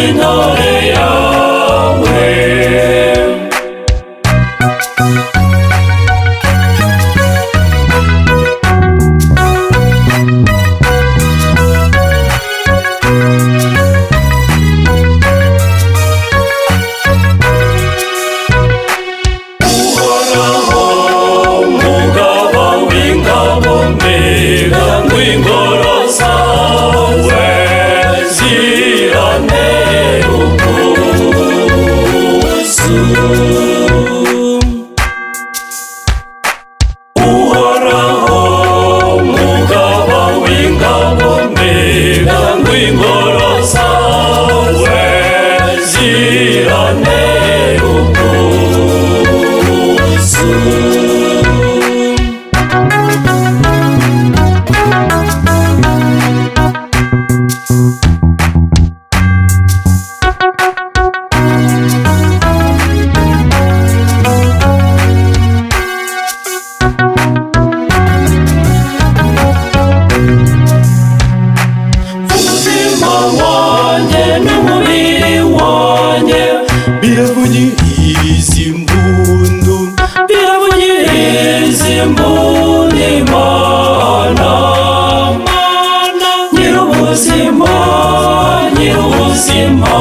intore yawe. Uhoraho mugaba w'ingabo, mbega ngw'ingoro zawe zirantera ubwuzu. Uhoraho mugaba w'ingabo, mbega ngw'ingoro zawe zirantera ubwuzu. Umutima wanjye n'umubiri wanjye biravugiriza impundu, biravugiriza impundu. Imana, Mana nyir'ubuzima, nyir'ubuzima.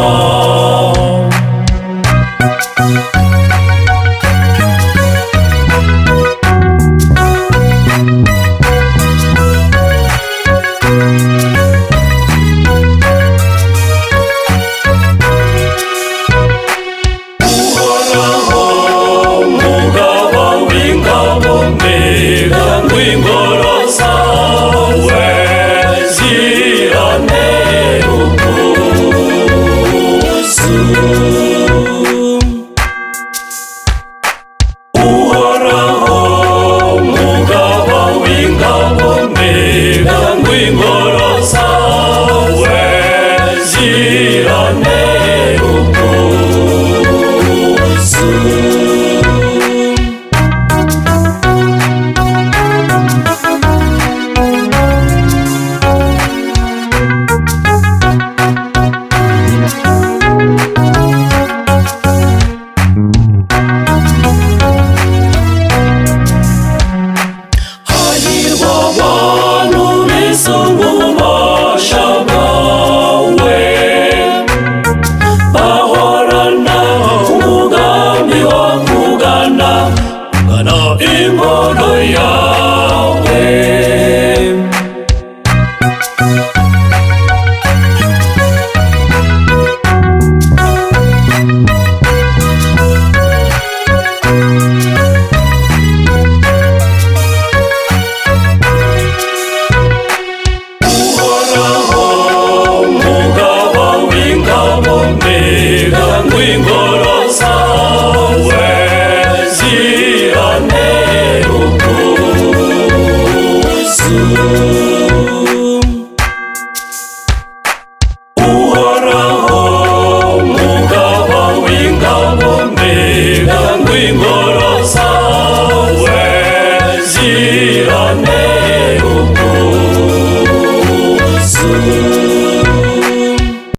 Uhoraho mugaba w'ingabo, mbega ngw'ingoro zawe zirantera ubwuzu. Uhoraho mugaba w'ingabo, mbega ngw'ingoro zawe zirantera ubwuzu. Hahirwa abantu bisunga ububasha bwawe, bahorana umugambi wo kugana ingoro yawe. Uhoraho mugaba w'ingabo, mbega ngw'ingoro zawe zirantera ubwuzu.